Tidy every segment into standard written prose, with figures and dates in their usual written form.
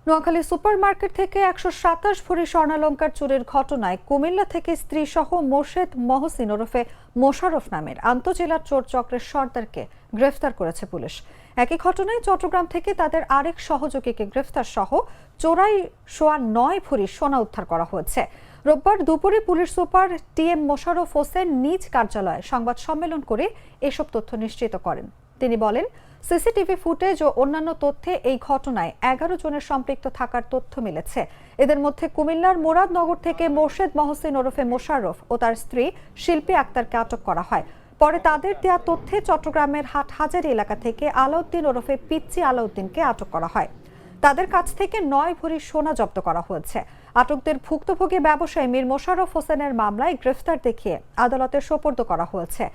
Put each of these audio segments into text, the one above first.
Noakhali supermarket থেকে ১২৭ ভরি স্বর্ণালংকার চুরির ঘটনায় কুমিল্লা থেকে স্ত্রী সহ মোর্শেদ মহসিন ওরফে মোশাররফ নামের আন্তজেলার চোর চক্রের সর্দারকে গ্রেফতার করেছে পুলিশ। একই ঘটনায় চট্টগ্রাম থেকে তাদের আরেক সহযোগীকে গ্রেফতার সহ চোরাই ৯.৫ ভরি সোনা উদ্ধার করা হয়েছে। রোববার দুপুরে police super TM Mosharraf Hossain নিজ কার্যালয়ে সংবাদ সম্মেলন করে এসব তথ্য নিশ্চিত করেন। তিনি বলেন, সিসিটিভি ফুটেজ ও অন্যান্য তথ্যে এই ঘটনায় ১১ জনের সম্পৃক্ত থাকার তথ্য মিলেছে। এদের মধ্যে কুমিল্লার মুরাদনগর থেকে মোর্শেদ মহসিন ওরফে মোশাররফ ও তার স্ত্রী শিল্পী আক্তারকে আটক করা হয়। পরে তাদের দেয়া তথ্যে চট্টগ্রামের হাটহাজারী এলাকা থেকে আলাউদ্দিন ওরফে পিচ্চি আলাউদ্দিনকে আটক করা হয়। তাদের কাছ থেকে ৯ ভরি সোনা জব্দ করা হয়েছে। আটকদের ভুক্তভোগী ব্যবসায়ী মীর মোশাররফ হোসেনের মামলায় গ্রেফতার দেখিয়ে আদালতে সোপর্দ করা হয়েছে।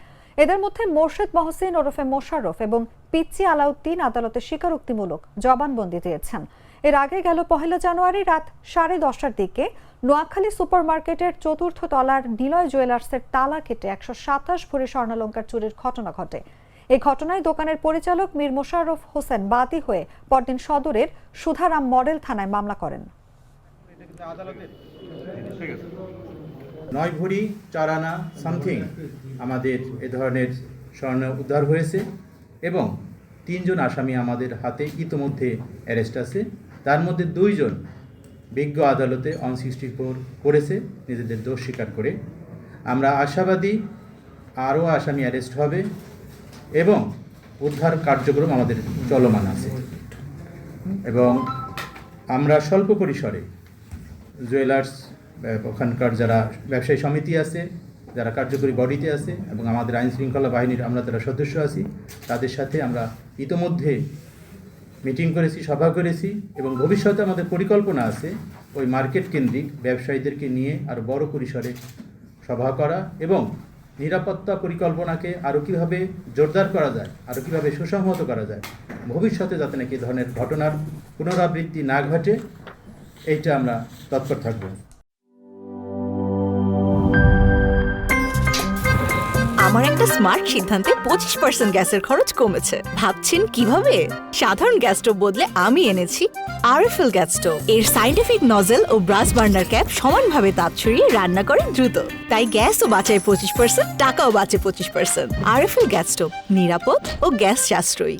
এদের মধ্যে মোর্শেদ মহসিন ওরফে মোশাররফ এবং পিচ্চি আলাউদ্দিন আদালতে স্বীকারোক্তিমূলক জবানবন্দি দিয়েছেন। এর আগে গেল ১ জানুয়ারি রাত 10:30টার দিকে নোয়াখালী সুপারমার্কেটের ৪র্থ তলার নিলয় জুয়েলার্সের তালা কেটে ১২৭ ভরি স্বর্ণালংকার চুরির ঘটনা ঘটে। এই ঘটনায় দোকানের পরিচালক মীর মোশাররফ হোসেন বাদী হয়ে পরদিন সদরের সুধারাম মডেল থানায় মামলা করেন। ৯ ভরি ৪ আনা সামথিং আমাদের এ ধরনের স্বর্ণ উদ্ধার হয়েছে এবং ৩ জন আসামি আমাদের হাতে ইতোমধ্যে অ্যারেস্ট আছে। তার মধ্যে 2 জন বিজ্ঞ আদালতে 164 করেছে নিজেদের দোষ স্বীকার করে। আমরা আশাবাদী আরও আসামি অ্যারেস্ট হবে এবং উদ্ধার কার্যক্রম আমাদের চলমান আছে এবং আমরা স্বল্প পরিসরে জুয়েলার্স ওখানকার যারা ব্যবসায়ী সমিতি আছে, যারা কার্যকরী বডিতে আছে এবং আমাদের আইন শৃঙ্খলা বাহিনীর আমরা যারা সদস্য আছি তাদের সাথে আমরা ইতোমধ্যে মিটিং করেছি, সভা করেছি এবং ভবিষ্যতে আমাদের পরিকল্পনা আছে ওই মার্কেট কেন্দ্রিক ব্যবসায়ীদেরকে নিয়ে আরও বড় পরিসরে সভা করা এবং নিরাপত্তা পরিকল্পনাকে আরও কীভাবে জোরদার করা যায়, আরও কীভাবে সুসংহত করা যায়, ভবিষ্যতে যাতে নাকি এ ধরনের ঘটনার পুনরাবৃত্তি না ঘটে এইটা আমরা তৎপর থাকব। আমার একটা স্মার্ট সিদ্ধান্তে 25% গ্যাসের খরচ কমেছে। ভাবছেন কিভাবে? সাধারণ গ্যাস স্টোভ বদলে আমি এনেছি আরএফএল গ্যাস স্টোভ। এর সাইন্টিফিক নজল ও ব্রাস বার্নার ক্যাপ সমানভাবে তাপ ছড়িয়ে রান্না করে দ্রুত। তাই গ্যাসও বাঁচায় 25%, টাকাও বাঁচে 25%। আরএফএল গ্যাস স্টোভ নিরাপদ ও গ্যাস সাশ্রয়ী।